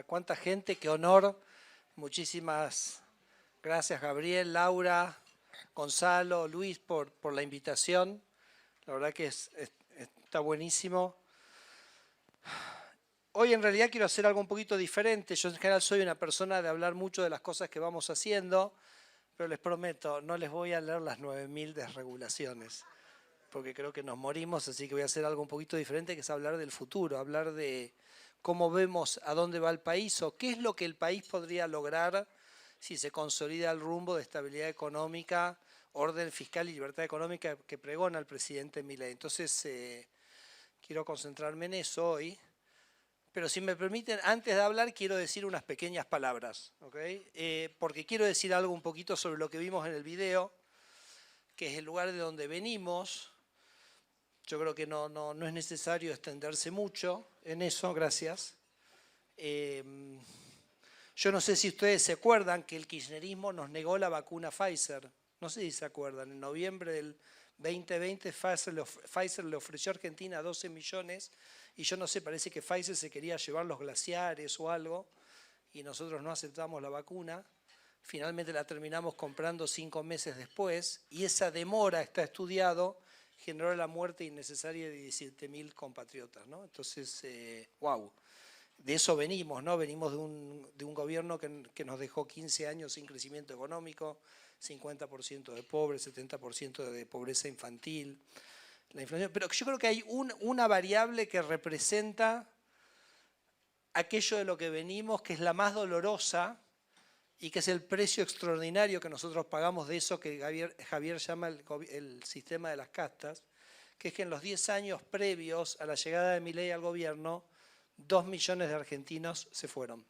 cuánta gente, qué honor. Muchísimas gracias, Gabriel, Laura, Gonzalo, Luis, por la invitación. La verdad que está buenísimo. Hoy en realidad quiero hacer algo un poquito diferente. Yo en general soy una persona de hablar mucho de las cosas que vamos haciendo, pero les prometo, no les voy a leer las 9000 desregulaciones, porque creo que nos morimos, así que voy a hacer algo un poquito diferente, que es hablar del futuro, hablar de cómo vemos a dónde va el país o qué es lo que el país podría lograr si se consolida el rumbo de estabilidad económica, orden fiscal y libertad económica que pregona el presidente Milei. Entonces, quiero concentrarme en eso hoy. Pero si me permiten, antes de hablar quiero decir unas pequeñas palabras, ¿ok? Porque quiero decir algo un poquito sobre lo que vimos en el video, que es el lugar de donde venimos. Yo creo que no es necesario extenderse mucho en eso, gracias. Yo no sé si ustedes se acuerdan que el kirchnerismo nos negó la vacuna Pfizer. No sé si se acuerdan, en noviembre del 2020 Pfizer le ofreció a Argentina 12 millones y yo no sé, parece que Pfizer se quería llevar los glaciares o algo y nosotros no aceptamos la vacuna. Finalmente la terminamos comprando 5 meses después y esa demora, está estudiado, generó la muerte innecesaria de 17.000 compatriotas, ¿no? Entonces, wow. De eso venimos, ¿no? Venimos de un gobierno que nos dejó 15 años sin crecimiento económico, 50% de pobres, 70% de pobreza infantil, la inflación. Pero yo creo que hay una variable que representa aquello de lo que venimos, que es la más dolorosa y que es el precio extraordinario que nosotros pagamos de eso que Javier llama el sistema de las castas, que es que en los 10 años previos a la llegada de Milei al gobierno, 2 millones de argentinos se fueron.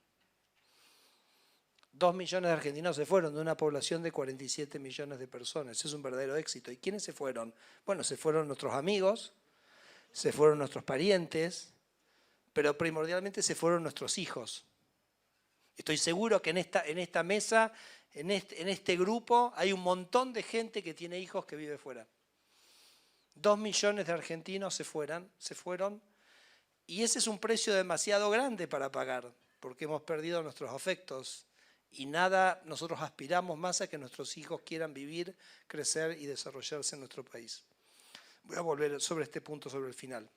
2 millones de argentinos se fueron de una población de 47 millones de personas. Es un verdadero éxito. ¿Y quiénes se fueron? Bueno, se fueron nuestros amigos, se fueron nuestros parientes, pero primordialmente se fueron nuestros hijos. Estoy seguro que en esta mesa, en este grupo, hay un montón de gente que tiene hijos que vive fuera. 2 millones de argentinos se fueron. Y ese es un precio demasiado grande para pagar, porque hemos perdido nuestros afectos y nosotros aspiramos más a que nuestros hijos quieran vivir, crecer y desarrollarse en nuestro país. Voy a volver sobre este punto sobre el final.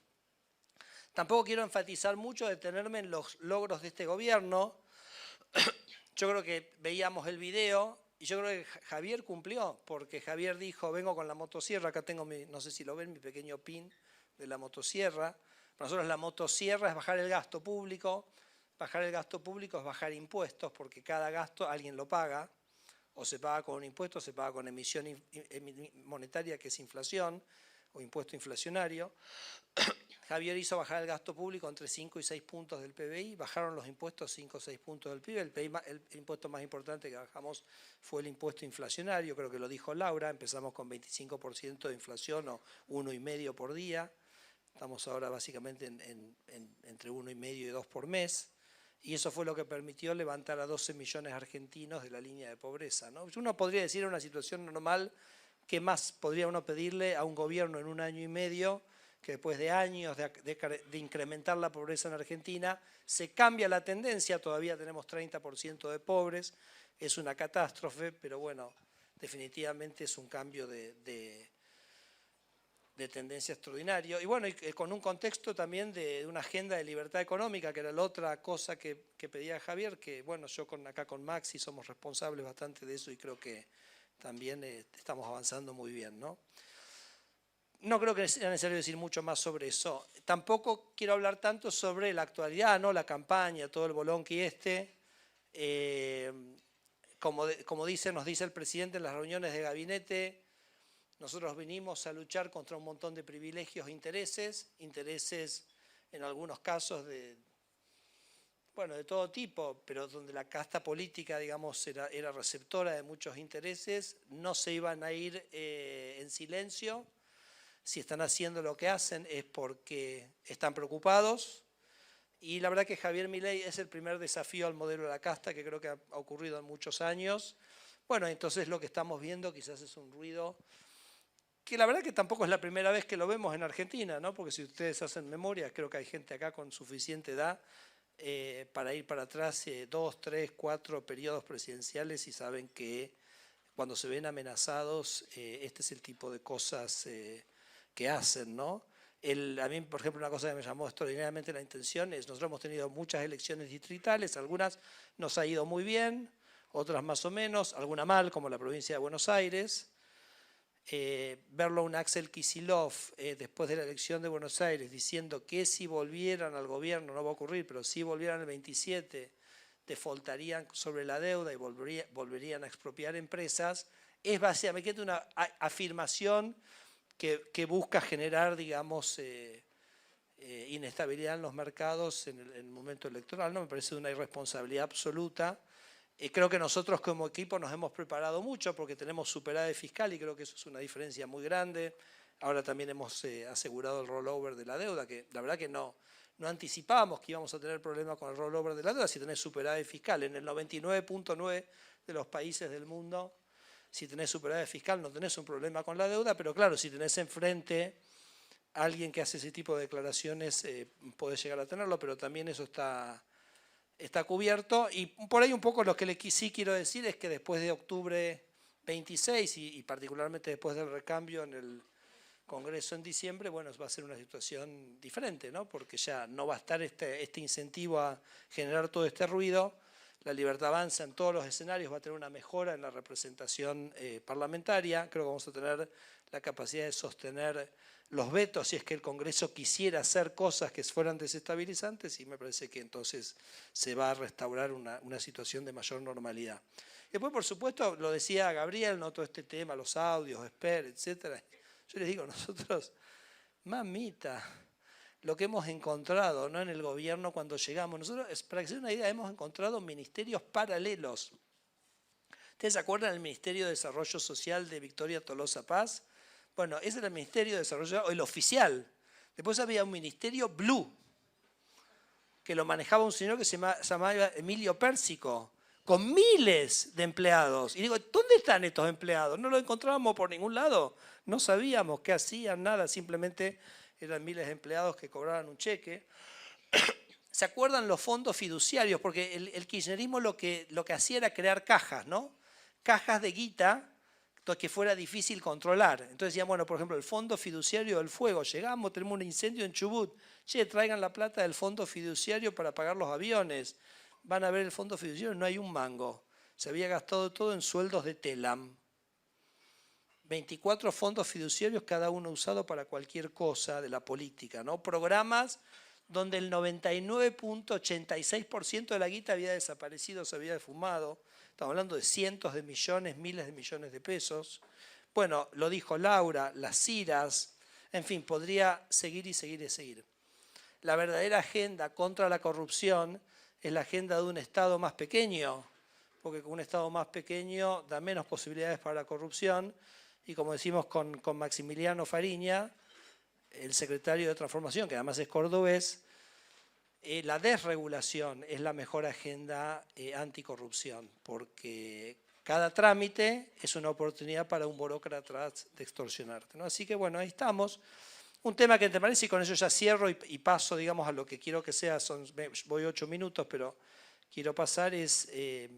Tampoco quiero enfatizar mucho, detenerme en los logros de este gobierno. Yo creo que veíamos el video y yo creo que Javier cumplió, porque Javier dijo, vengo con la motosierra, acá tengo no sé si lo ven, mi pequeño pin de la motosierra. Para nosotros la motosierra es bajar el gasto público. Bajar el gasto público es bajar impuestos, porque cada gasto alguien lo paga, o se paga con un impuesto, o se paga con emisión monetaria, que es inflación, o impuesto inflacionario. Javier hizo bajar el gasto público entre 5 y 6 puntos del PBI, bajaron los impuestos 5 o 6 puntos del PIB. El impuesto más importante que bajamos fue el impuesto inflacionario, creo que lo dijo Laura, empezamos con 25% de inflación o 1,5 por día. Estamos ahora básicamente entre 1,5 y 2 por mes. Y eso fue lo que permitió levantar a 12 millones de argentinos de la línea de pobreza, ¿no? Uno podría decir en una situación normal, ¿qué más podría uno pedirle a un gobierno en 1 año y medio que después de años de incrementar la pobreza en Argentina, se cambia la tendencia? Todavía tenemos 30% de pobres, es una catástrofe, pero bueno, definitivamente es un cambio de tendencia extraordinario. Y bueno, con un contexto también de una agenda de libertad económica, que era la otra cosa que pedía Javier, que bueno, yo acá con Maxi somos responsables bastante de eso y creo que también estamos avanzando muy bien, ¿no? No creo que sea necesario decir mucho más sobre eso. Tampoco quiero hablar tanto sobre la actualidad, ¿no? La campaña, todo el bolonqui como nos dice el presidente en las reuniones de gabinete, nosotros venimos a luchar contra un montón de privilegios e intereses en algunos casos de todo tipo, pero donde la casta política, digamos, era receptora de muchos intereses, no se iban a ir en silencio. Si están haciendo lo que hacen es porque están preocupados. Y la verdad que Javier Milei es el primer desafío al modelo de la casta que creo que ha ocurrido en muchos años. Bueno, entonces lo que estamos viendo quizás es un ruido que la verdad que tampoco es la primera vez que lo vemos en Argentina, ¿no? Porque si ustedes hacen memoria, creo que hay gente acá con suficiente edad para ir para atrás 2, 3, 4 periodos presidenciales y saben que cuando se ven amenazados, este es el tipo de cosas que hacen, ¿no? A mí, por ejemplo, una cosa que me llamó extraordinariamente la atención es, nosotros hemos tenido muchas elecciones distritales, algunas nos ha ido muy bien, otras más o menos, alguna mal, como la provincia de Buenos Aires. Verlo a un Axel Kicillof después de la elección de Buenos Aires diciendo que si volvieran al gobierno, no va a ocurrir, pero si volvieran el 27, defaultarían sobre la deuda y volverían a expropiar empresas, es básicamente una afirmación que busca generar, digamos, inestabilidad en los mercados en el momento electoral, ¿no? Me parece una irresponsabilidad absoluta. Creo que nosotros como equipo nos hemos preparado mucho porque tenemos superávit fiscal y creo que eso es una diferencia muy grande. Ahora también hemos asegurado el rollover de la deuda, que la verdad que no anticipábamos que íbamos a tener problemas con el rollover de la deuda si tenés superávit fiscal. En el 99.9 de los países del mundo, si tenés superávit fiscal no tenés un problema con la deuda, pero claro, si tenés enfrente a alguien que hace ese tipo de declaraciones, podés llegar a tenerlo, pero también eso está cubierto. Y por ahí un poco lo que sí quiero decir es que después de octubre 26 y particularmente después del recambio en el Congreso en diciembre, bueno, va a ser una situación diferente, ¿no? Porque ya no va a estar este incentivo a generar todo este ruido. La Libertad Avanza en todos los escenarios va a tener una mejora en la representación parlamentaria. Creo que vamos a tener la capacidad de sostener los vetos si es que el Congreso quisiera hacer cosas que fueran desestabilizantes y me parece que entonces se va a restaurar una situación de mayor normalidad. Después, por supuesto, lo decía Gabriel, ¿no? Todo este tema, los audios, Esper, etcétera. Yo les digo, nosotros, mamita, lo que hemos encontrado, ¿no? En el gobierno cuando llegamos, nosotros, para que se den una idea, hemos encontrado ministerios paralelos. ¿Ustedes se acuerdan del Ministerio de Desarrollo Social de Victoria Tolosa Paz? Bueno, ese era el Ministerio de Desarrollo, o el oficial. Después había un Ministerio Blue, que lo manejaba un señor que se llamaba Emilio Pérsico, con miles de empleados. Y digo, ¿dónde están estos empleados? No los encontrábamos por ningún lado. No sabíamos qué hacían, nada, simplemente eran miles de empleados que cobraban un cheque. ¿Se acuerdan los fondos fiduciarios? Porque el kirchnerismo lo que hacía era crear cajas, ¿no? Cajas de guita que fuera difícil controlar. Entonces decían, bueno, por ejemplo, el fondo fiduciario del fuego, llegamos, tenemos un incendio en Chubut, che, traigan la plata del fondo fiduciario para pagar los aviones. Van a ver el fondo fiduciario, no hay un mango. Se había gastado todo en sueldos de Telam. 24 fondos fiduciarios, cada uno usado para cualquier cosa de la política, ¿no? Programas donde el 99.86% de la guita había desaparecido, se había esfumado. Estamos hablando de cientos de millones, miles de millones de pesos. Bueno, lo dijo Laura, las CIRAS, en fin, podría seguir y seguir y seguir. La verdadera agenda contra la corrupción es la agenda de un Estado más pequeño, porque con un Estado más pequeño da menos posibilidades para la corrupción. Y como decimos con Maximiliano Fariña, el secretario de Transformación, que además es cordobés, la desregulación es la mejor agenda anticorrupción, porque cada trámite es una oportunidad para un burócrata de extorsionarte, ¿no? Así que bueno, ahí estamos. Un tema que te parece, y con eso ya cierro y paso, digamos, a lo que quiero que sea, voy 8 minutos, pero quiero pasar, es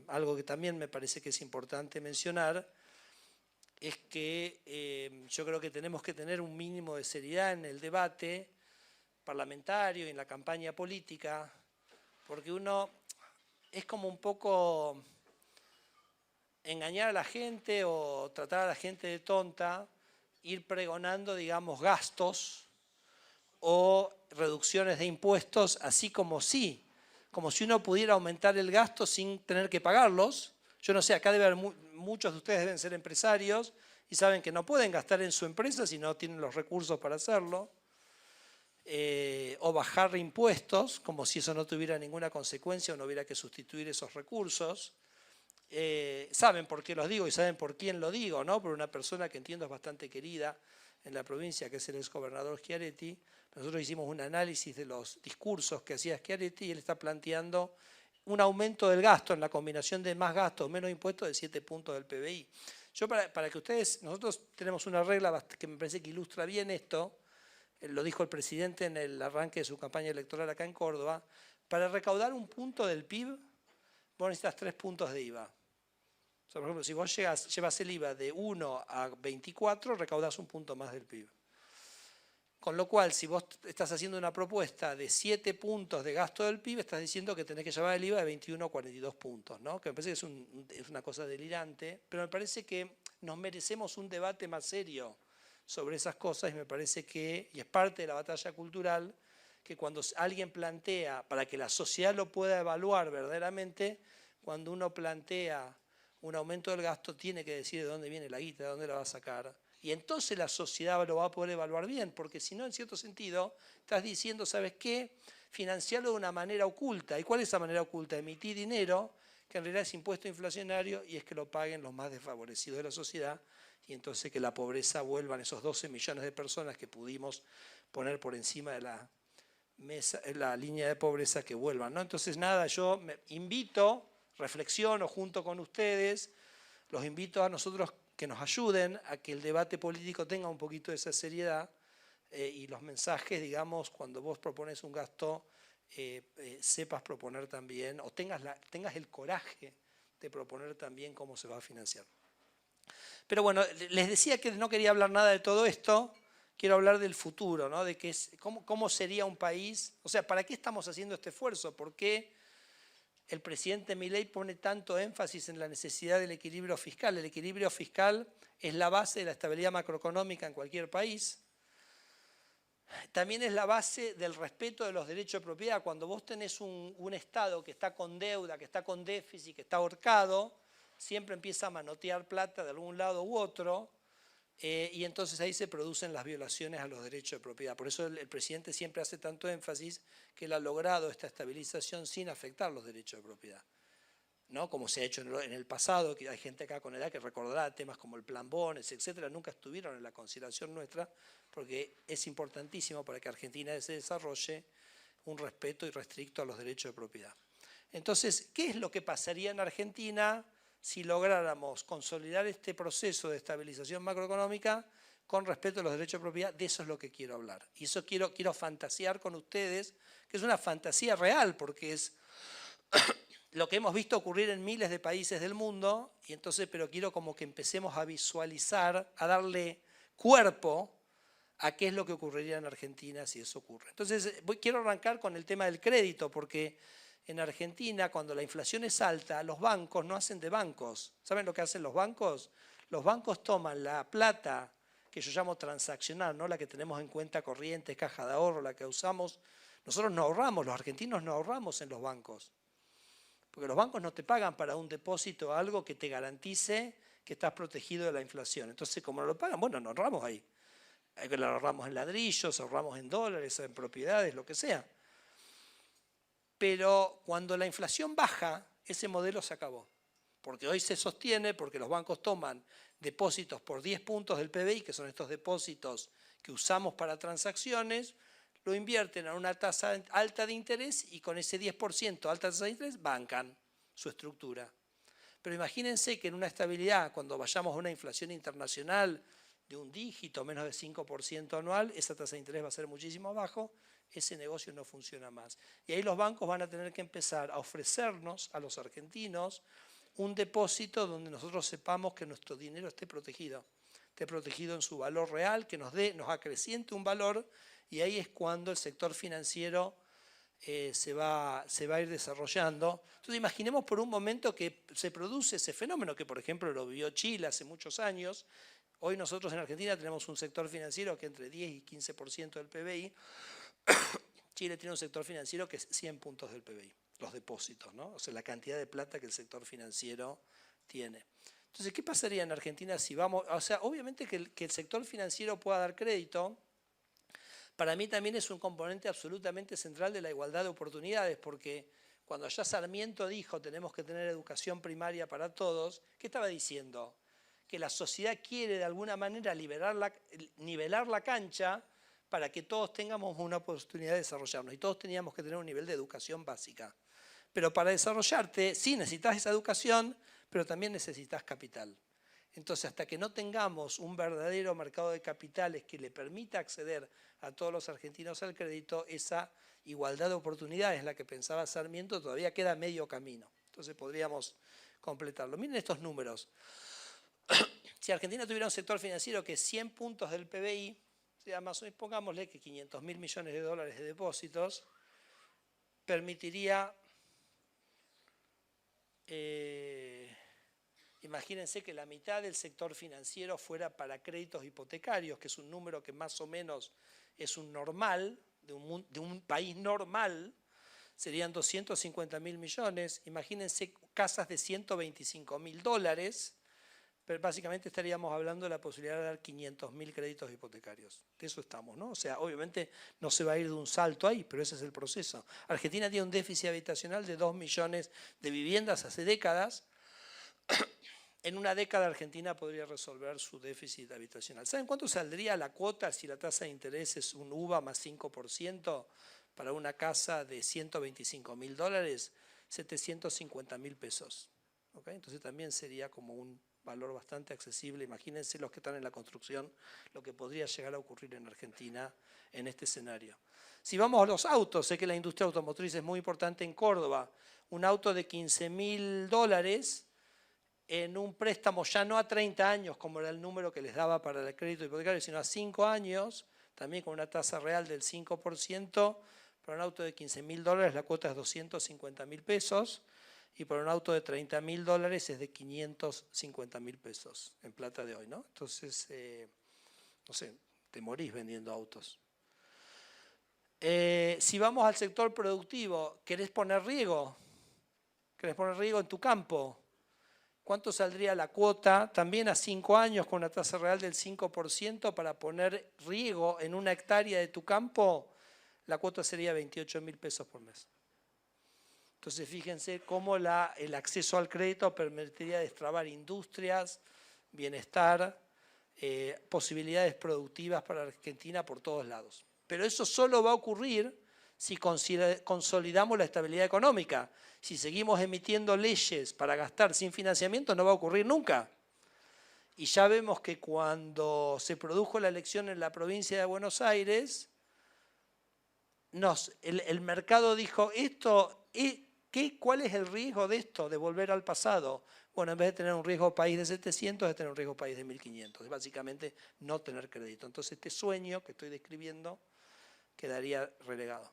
algo que también me parece que es importante mencionar, es que yo creo que tenemos que tener un mínimo de seriedad en el debate parlamentario y en la campaña política, porque uno es como un poco engañar a la gente o tratar a la gente de tonta, ir pregonando, digamos, gastos o reducciones de impuestos, así como si uno pudiera aumentar el gasto sin tener que pagarlos. Yo no sé, acá debe haber muchos de ustedes deben ser empresarios y saben que no pueden gastar en su empresa si no tienen los recursos para hacerlo. O bajar impuestos, como si eso no tuviera ninguna consecuencia o no hubiera que sustituir esos recursos. Saben por qué los digo y saben por quién lo digo, ¿no? Por una persona que entiendo es bastante querida en la provincia, que es el exgobernador Schiaretti. Nosotros hicimos un análisis de los discursos que hacía Schiaretti y él está planteando un aumento del gasto en la combinación de más gastos, menos impuestos, de 7 puntos del PBI. Yo para que ustedes, nosotros tenemos una regla que me parece que ilustra bien esto, lo dijo el presidente en el arranque de su campaña electoral acá en Córdoba, Para recaudar un punto del PIB, vos necesitas 3 puntos de IVA. O sea, por ejemplo, si vos llevas el IVA de 1 a 24, recaudás un punto más del PIB. Con lo cual, si vos estás haciendo una propuesta de 7 puntos de gasto del PIB, estás diciendo que tenés que llevar el IVA de 21 a 42 puntos, ¿no? Que me parece que es una cosa delirante, pero me parece que nos merecemos un debate más serio sobre esas cosas y me parece que, y es parte de la batalla cultural, que cuando alguien plantea, para que la sociedad lo pueda evaluar verdaderamente, cuando uno plantea un aumento del gasto, tiene que decir de dónde viene la guita, de dónde la va a sacar. Y entonces la sociedad lo va a poder evaluar bien, porque si no, en cierto sentido, estás diciendo, ¿sabes qué? Financiarlo de una manera oculta. ¿Y cuál es esa manera oculta? Emitir dinero, que en realidad es impuesto inflacionario, y es que lo paguen los más desfavorecidos de la sociedad, y entonces que la pobreza vuelvan esos 12 millones de personas que pudimos poner por encima de la línea de pobreza, que vuelvan, ¿no? Entonces, nada, yo me invito, reflexiono junto con ustedes, los invito a nosotros que nos ayuden a que el debate político tenga un poquito de esa seriedad y los mensajes, digamos, cuando vos propones un gasto, sepas proponer también, o tengas el coraje de proponer también cómo se va a financiar. Pero bueno, les decía que no quería hablar nada de todo esto, quiero hablar del futuro, ¿no? De cómo sería un país, o sea, ¿para qué estamos haciendo este esfuerzo? ¿Por qué el presidente Milei pone tanto énfasis en la necesidad del equilibrio fiscal? El equilibrio fiscal es la base de la estabilidad macroeconómica en cualquier país. También es la base del respeto de los derechos de propiedad. Cuando vos tenés un Estado que está con deuda, que está con déficit, que está ahorcado, siempre empieza a manotear plata de algún lado u otro, y entonces ahí se producen las violaciones a los derechos de propiedad. Por eso el presidente siempre hace tanto énfasis que él ha logrado esta estabilización sin afectar los derechos de propiedad, ¿no? Como se ha hecho en el pasado, que hay gente acá con edad que recordará temas como el plan Bones, etcétera, nunca estuvieron en la consideración nuestra, porque es importantísimo para que Argentina se desarrolle un respeto irrestricto a los derechos de propiedad. Entonces, ¿qué es lo que pasaría en Argentina si lográramos consolidar este proceso de estabilización macroeconómica con respeto a los derechos de propiedad? De eso es lo que quiero hablar. Y eso quiero fantasear con ustedes, que es una fantasía real, porque es lo que hemos visto ocurrir en miles de países del mundo, y entonces, pero quiero como que empecemos a visualizar, a darle cuerpo a qué es lo que ocurriría en Argentina si eso ocurre. Entonces, quiero arrancar con el tema del crédito, porque en Argentina, cuando la inflación es alta, los bancos no hacen de bancos. ¿Saben lo que hacen los bancos? Los bancos toman la plata que yo llamo transaccional, ¿no? La que tenemos en cuenta corriente, caja de ahorro, la que usamos. Nosotros no ahorramos, los argentinos no ahorramos en los bancos. Porque los bancos no te pagan para un depósito algo que te garantice que estás protegido de la inflación. Entonces, como no lo pagan, bueno, no ahorramos ahí. Lo ahorramos en ladrillos, ahorramos en dólares, en propiedades, lo que sea. Pero cuando la inflación baja, ese modelo se acabó. Porque hoy se sostiene, porque los bancos toman depósitos por 10 puntos del PBI, que son estos depósitos que usamos para transacciones, lo invierten a una tasa alta de interés y con ese 10% alta tasa de interés bancan su estructura. Pero imagínense que en una estabilidad, cuando vayamos a una inflación internacional de un dígito, menos de 5% anual, esa tasa de interés va a ser muchísimo abajo, ese negocio no funciona más. Y ahí los bancos van a tener que empezar a ofrecernos a los argentinos un depósito donde nosotros sepamos que nuestro dinero esté protegido en su valor real, que nos acreciente un valor, y ahí es cuando el sector financiero se va a ir desarrollando. Entonces imaginemos por un momento que se produce ese fenómeno, que por ejemplo lo vivió Chile hace muchos años. Hoy nosotros en Argentina tenemos un sector financiero que entre 10 y 15% del PBI. Chile tiene un sector financiero que es 100 puntos del PBI, los depósitos, ¿no? O sea, la cantidad de plata que el sector financiero tiene. Entonces, ¿qué pasaría en Argentina si vamos? O sea, obviamente que el sector financiero pueda dar crédito, para mí también es un componente absolutamente central de la igualdad de oportunidades, porque cuando allá Sarmiento dijo tenemos que tener educación primaria para todos, ¿qué estaba diciendo? Que la sociedad quiere de alguna manera nivelar la cancha para que todos tengamos una oportunidad de desarrollarnos, y todos teníamos que tener un nivel de educación básica. Pero para desarrollarte, sí necesitas esa educación, pero también necesitas capital. Entonces, hasta que no tengamos un verdadero mercado de capitales que le permita acceder a todos los argentinos al crédito, esa igualdad de oportunidades, la que pensaba Sarmiento, todavía queda medio camino. Entonces podríamos completarlo. Miren estos números. Si Argentina tuviera un sector financiero que 100 puntos del PBI, o sea, más o menos, pongámosle que 500.000 millones de dólares de depósitos, permitiría, imagínense que la mitad del sector financiero fuera para créditos hipotecarios, que es un número que más o menos es un normal, de un país normal, serían 250.000 millones. Imagínense casas de 125.000 dólares, pero básicamente estaríamos hablando de la posibilidad de dar 500.000 créditos hipotecarios. De eso estamos, ¿no? O sea, obviamente no se va a ir de un salto ahí, pero ese es el proceso. Argentina tiene un déficit habitacional de 2 millones de viviendas hace décadas. En una década Argentina podría resolver su déficit habitacional. ¿Saben cuánto saldría la cuota si la tasa de interés es un UVA más 5% para una casa de 125.000 dólares? 750.000 pesos. ¿Okay? Entonces también sería como un valor bastante accesible. Imagínense los que están en la construcción, lo que podría llegar a ocurrir en Argentina en este escenario. Si vamos a los autos, sé que la industria automotriz es muy importante en Córdoba. Un auto de 15.000 dólares en un préstamo ya no a 30 años, como era el número que les daba para el crédito hipotecario, sino a 5 años, también con una tasa real del 5%, para un auto de 15.000 dólares la cuota es 250.000 pesos, y para un auto de 30.000 dólares es de 550.000 pesos, en plata de hoy, ¿no? Entonces, no sé, te morís vendiendo autos. Si vamos al sector productivo, ¿querés poner riego? ¿Querés poner riego en tu campo? ¿Cuánto saldría la cuota? También a 5 años con una tasa real del 5% para poner riego en una hectárea de tu campo, la cuota sería 28.000 pesos por mes. Entonces fíjense cómo el acceso al crédito permitiría destrabar industrias, bienestar, posibilidades productivas para Argentina por todos lados. Pero eso solo va a ocurrir si consolidamos la estabilidad económica. Si seguimos emitiendo leyes para gastar sin financiamiento, no va a ocurrir nunca. Y ya vemos que cuando se produjo la elección en la provincia de Buenos Aires, el mercado dijo, ¿cuál es el riesgo de esto, de volver al pasado? Bueno, en vez de tener un riesgo país de 700, es tener un riesgo país de 1.500. Es básicamente no tener crédito. Entonces este sueño que estoy describiendo quedaría relegado.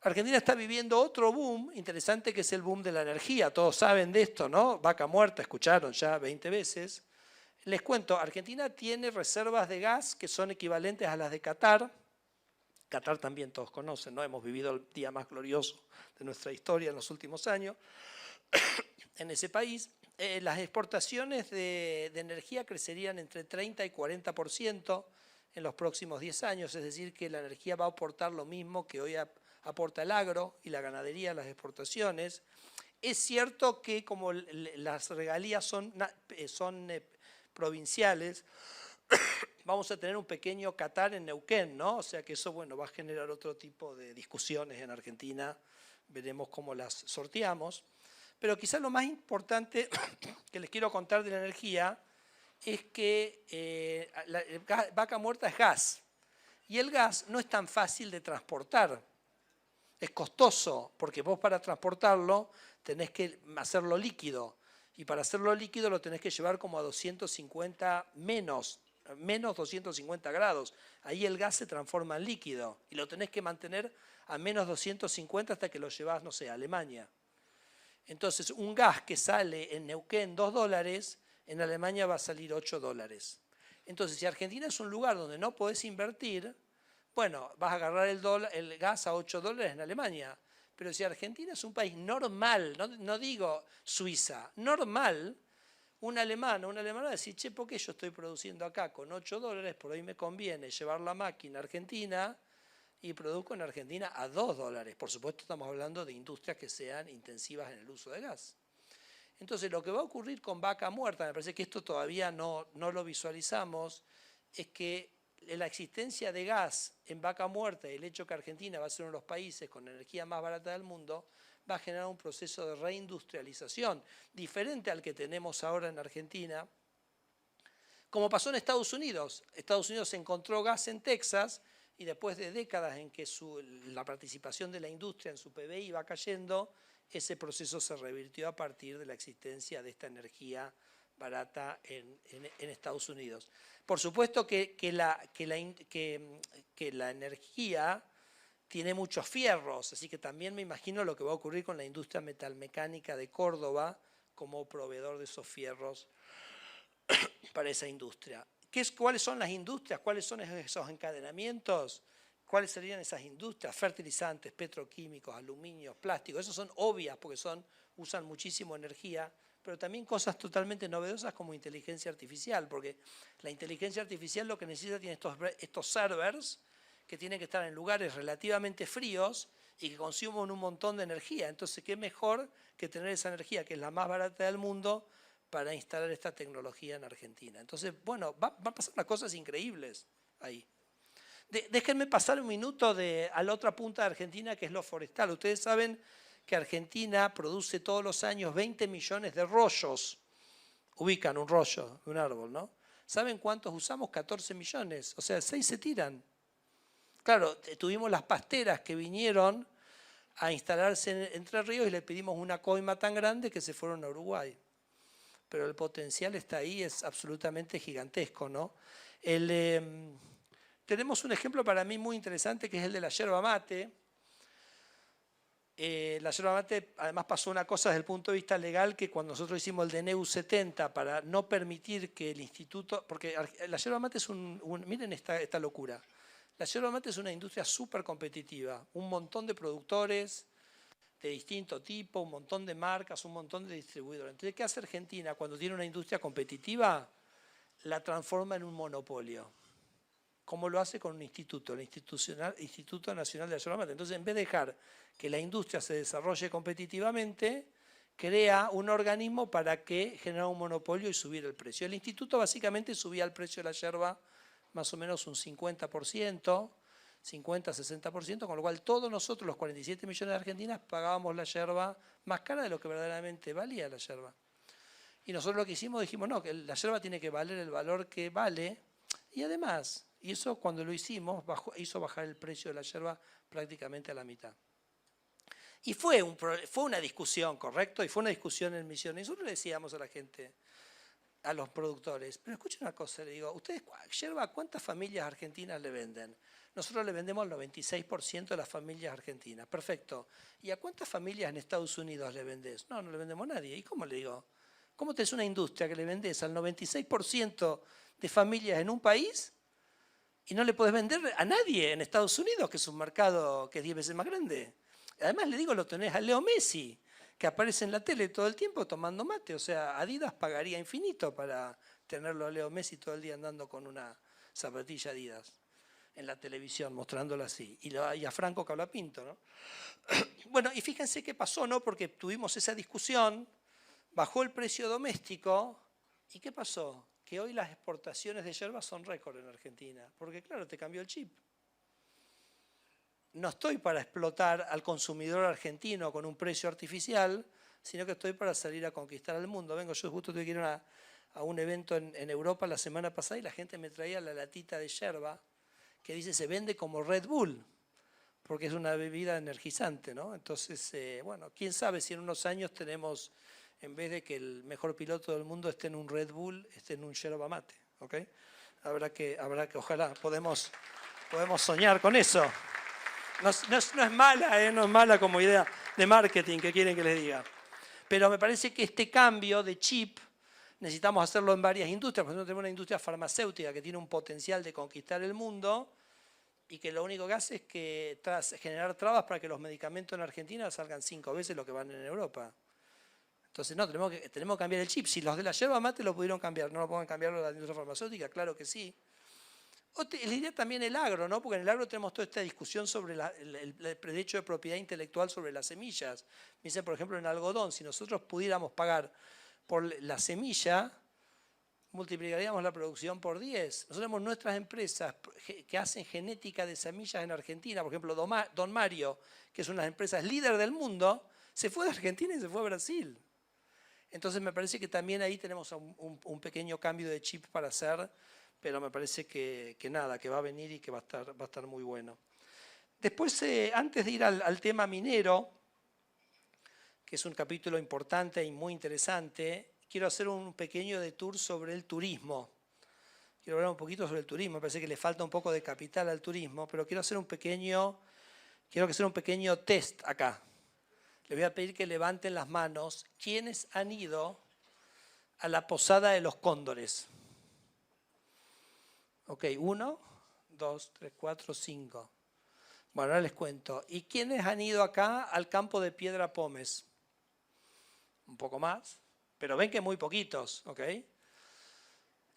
Argentina está viviendo otro boom interesante, que es el boom de la energía. Todos saben de esto, ¿no? Vaca muerta, escucharon ya 20 veces. Les cuento, Argentina tiene reservas de gas que son equivalentes a las de Qatar. Qatar también todos conocen, ¿no? Hemos vivido el día más glorioso de nuestra historia en los últimos años en ese país. Las exportaciones de energía crecerían entre 30 y 40% en los próximos 10 años, es decir, que la energía va a aportar lo mismo que hoy aporta el agro y la ganadería, las exportaciones. Es cierto que como las regalías son provinciales, vamos a tener un pequeño Qatar en Neuquén, ¿no? O sea que eso, bueno, va a generar otro tipo de discusiones en Argentina, veremos cómo las sorteamos. Pero quizás lo más importante que les quiero contar de la energía es que vaca muerta es gas, y el gas no es tan fácil de transportar. Es costoso, porque vos para transportarlo tenés que hacerlo líquido, y para hacerlo líquido lo tenés que llevar como a 250 menos 250 grados. Ahí el gas se transforma en líquido, y lo tenés que mantener a menos 250 hasta que lo llevás, no sé, a Alemania. Entonces, un gas que sale en Neuquén $2, en Alemania va a salir $8. Entonces, si Argentina es un lugar donde no podés invertir, bueno, vas a agarrar el gas a $8 en Alemania. Pero si Argentina es un país normal, no digo Suiza, normal, un alemán va a decir, che, ¿por qué yo estoy produciendo acá con $8? Por ahí me conviene llevar la máquina a Argentina y produzco en Argentina a $2. Por supuesto estamos hablando de industrias que sean intensivas en el uso de gas. Entonces lo que va a ocurrir con vaca muerta, me parece que esto todavía no lo visualizamos, es que la existencia de gas en vaca muerta y el hecho que Argentina va a ser uno de los países con energía más barata del mundo, va a generar un proceso de reindustrialización diferente al que tenemos ahora en Argentina, como pasó en Estados Unidos. Estados Unidos encontró gas en Texas y después de décadas en que la participación de la industria en su PBI va cayendo, ese proceso se revirtió a partir de la existencia de esta energía barata en Estados Unidos. Por supuesto que la energía tiene muchos fierros, así que también me imagino lo que va a ocurrir con la industria metalmecánica de Córdoba como proveedor de esos fierros para esa industria. ¿Cuáles son las industrias? ¿Cuáles son esos encadenamientos? ¿Cuáles serían esas industrias? Fertilizantes, petroquímicos, aluminios, plásticos. Esas son obvias porque usan muchísimo energía, pero también cosas totalmente novedosas como inteligencia artificial, porque la inteligencia artificial lo que necesita tiene estos servers que tienen que estar en lugares relativamente fríos y que consumen un montón de energía. Entonces, ¿qué mejor que tener esa energía, que es la más barata del mundo, para instalar esta tecnología en Argentina? Entonces, bueno, van a pasar unas cosas increíbles ahí. Déjenme pasar un minuto a la otra punta de Argentina, que es lo forestal. Ustedes saben que Argentina produce todos los años 20 millones de rollos. Ubican un rollo de un árbol, ¿no? ¿Saben cuántos usamos? 14 millones. O sea, 6 se tiran. Claro, tuvimos las pasteras que vinieron a instalarse en Entre Ríos y le pedimos una coima tan grande que se fueron a Uruguay. Pero el potencial está ahí, es absolutamente gigantesco, ¿no? Tenemos un ejemplo para mí muy interesante que es el de la yerba mate. La yerba mate además pasó una cosa desde el punto de vista legal, que cuando nosotros hicimos el DNU 70 para no permitir que el instituto, porque la yerba mate es miren esta locura, la yerba mate es una industria súper competitiva, un montón de productores de distinto tipo, un montón de marcas, un montón de distribuidores. Entonces, ¿qué hace Argentina cuando tiene una industria competitiva? La transforma en un monopolio. ¿Cómo lo hace con un instituto? El Instituto Nacional de la Yerba Mate. Entonces, en vez de dejar que la industria se desarrolle competitivamente, crea un organismo para que genere un monopolio y subir el precio. El instituto básicamente subía el precio de la yerba más o menos un 50%, 50-60%, con lo cual todos nosotros, los 47 millones de argentinas, pagábamos la yerba más cara de lo que verdaderamente valía la yerba. Y nosotros lo que hicimos, dijimos, no, que la yerba tiene que valer el valor que vale, y además, y eso cuando lo hicimos, hizo bajar el precio de la yerba prácticamente a la mitad. Y fue una discusión, ¿correcto? Y fue una discusión en Misiones. Y nosotros le decíamos a la gente, a los productores, pero escuchen una cosa, le digo, ustedes, yerba, ¿a cuántas familias argentinas le venden? Nosotros le vendemos al 96% de las familias argentinas. Perfecto. ¿Y a cuántas familias en Estados Unidos le vendés? No, no le vendemos a nadie. ¿Y cómo le digo? ¿Cómo tenés una industria que le vendés al 96% de familias en un país y no le podés vender a nadie en Estados Unidos, que es un mercado que es 10 veces más grande? Además, le digo, lo tenés a Leo Messi, que aparece en la tele todo el tiempo tomando mate. O sea, Adidas pagaría infinito para tenerlo a Leo Messi todo el día andando con una zapatilla Adidas en la televisión, mostrándolo así. Y a Franco Colapinto, ¿no? Bueno, y fíjense qué pasó, ¿no? Porque tuvimos esa discusión, bajó el precio doméstico, ¿y qué pasó? Que hoy las exportaciones de yerba son récord en Argentina, porque claro, te cambió el chip. No estoy para explotar al consumidor argentino con un precio artificial, sino que estoy para salir a conquistar el mundo. Yo justo tuve que ir a un evento en Europa la semana pasada y la gente me traía la latita de yerba que dice se vende como Red Bull, porque es una bebida energizante, ¿no? Entonces, bueno, quién sabe si en unos años tenemos, en vez de que el mejor piloto del mundo esté en un Red Bull, esté en un yerba mate, ¿ok? Ojalá podemos soñar con eso. No es mala, no es mala como idea de marketing que quieren que les diga. Pero me parece que este cambio de chip necesitamos hacerlo en varias industrias. Por ejemplo, tenemos una industria farmacéutica que tiene un potencial de conquistar el mundo y que lo único que hace es que generar trabas para que los medicamentos en Argentina salgan 5 veces lo que van en Europa. Entonces, no, tenemos que cambiar el chip. Si los de la yerba mate lo pudieron cambiar, ¿no lo pueden cambiar los de la industria farmacéutica? Claro que sí. Les diría también el agro, ¿no? Porque en el agro tenemos toda esta discusión sobre el derecho de propiedad intelectual sobre las semillas. Me dice, por ejemplo, en algodón, si nosotros pudiéramos pagar por la semilla, multiplicaríamos la producción por 10. Nosotros tenemos nuestras empresas que hacen genética de semillas en Argentina. Por ejemplo, Don Mario, que es una de las empresas líder del mundo, se fue de Argentina y se fue a Brasil. Entonces me parece que también ahí tenemos un pequeño cambio de chip para hacer, pero me parece que nada, que va a venir y que va a estar muy bueno. Después, antes de ir al tema minero, que es un capítulo importante y muy interesante, quiero hacer un pequeño detour sobre el turismo. Quiero hablar un poquito sobre el turismo, me parece que le falta un poco de capital al turismo, pero quiero hacer un pequeño test acá. Les voy a pedir que levanten las manos. ¿Quiénes han ido a la posada de los cóndores? Ok, 1, 2, 3, 4, 5. Bueno, ahora les cuento. ¿Y quiénes han ido acá al campo de Piedra Pómez? Un poco más, pero ven que muy poquitos, ¿ok?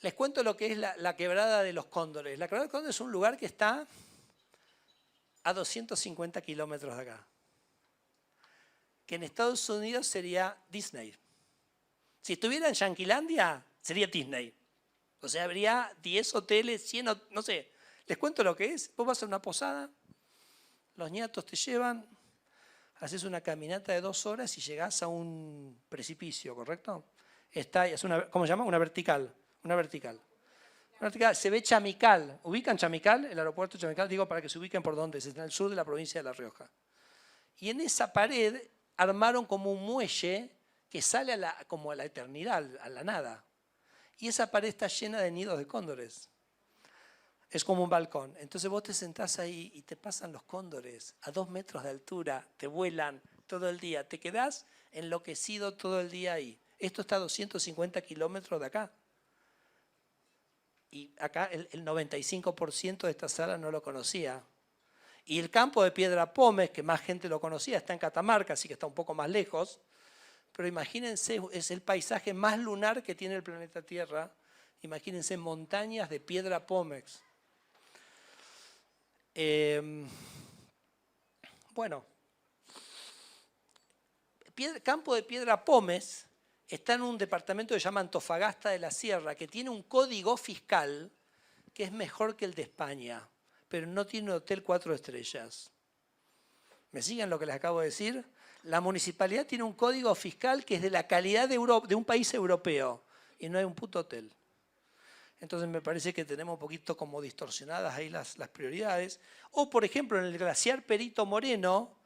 Les cuento lo que es la quebrada de los cóndores. La quebrada de los cóndores es un lugar que está a 250 kilómetros de acá, que en Estados Unidos sería Disney. Si estuviera en Yanquilandia, sería Disney. O sea, habría 10 hoteles, 100, no sé. Les cuento lo que es. Vos vas a una posada, los ñatos te llevan, haces una caminata de 2 horas y llegás a un precipicio, ¿correcto? Es una, ¿cómo se llama? Una vertical. Una vertical. Se ve Chamical. ¿Ubican Chamical? El aeropuerto de Chamical, digo para que se ubiquen por dónde es. Está en el sur de la provincia de La Rioja. Y en esa pared armaron como un muelle que sale como a la eternidad, a la nada. Y esa pared está llena de nidos de cóndores. Es como un balcón. Entonces vos te sentás ahí y te pasan los cóndores a 2 metros de altura, te vuelan todo el día. Te quedás enloquecido todo el día ahí. Esto está a 250 kilómetros de acá. Y acá el 95% de esta sala no lo conocía. Y el campo de Piedra Pómez, que más gente lo conocía, está en Catamarca, así que está un poco más lejos. Pero imagínense, es el paisaje más lunar que tiene el planeta Tierra. Imagínense montañas de Piedra Pómez. Bueno, campo de Piedra Pómez está en un departamento que se llama Antofagasta de la Sierra, que tiene un código fiscal que es mejor que el de España, pero no tiene un hotel 4 estrellas. ¿Me siguen lo que les acabo de decir? La municipalidad tiene un código fiscal que es de la calidad de un país europeo y no hay un puto hotel. Entonces me parece que tenemos un poquito como distorsionadas ahí las prioridades. O por ejemplo en el glaciar Perito Moreno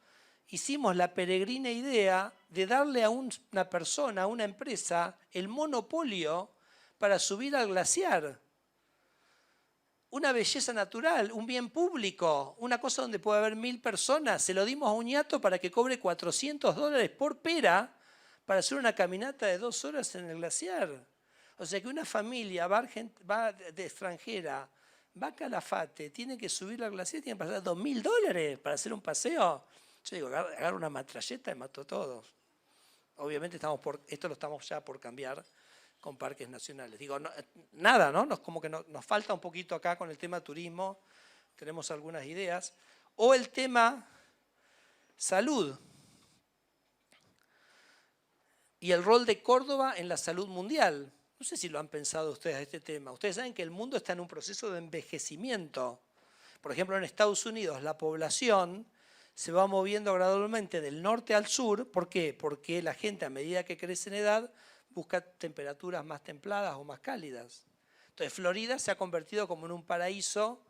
hicimos la peregrina idea de darle a una persona, a una empresa, el monopolio para subir al glaciar. Una belleza natural, un bien público, una cosa donde puede haber 1000 personas. Se lo dimos a un ñato para que cobre $400 por pera para hacer una caminata de 2 horas en el glaciar. O sea que una familia va de extranjera, va a Calafate, tiene que subir al glaciar, tiene que pasar $2000 para hacer un paseo. Yo digo, agarro una matralleta y mato a todos. Obviamente esto lo estamos ya por cambiar con parques nacionales. Digo, nada, ¿no? Como que nos falta un poquito acá con el tema turismo, tenemos algunas ideas. O el tema salud y el rol de Córdoba en la salud mundial. No sé si lo han pensado ustedes este tema. Ustedes saben que el mundo está en un proceso de envejecimiento. Por ejemplo, en Estados Unidos la población se va moviendo gradualmente del norte al sur. ¿Por qué? Porque la gente a medida que crece en edad busca temperaturas más templadas o más cálidas. Entonces Florida se ha convertido como en un paraíso.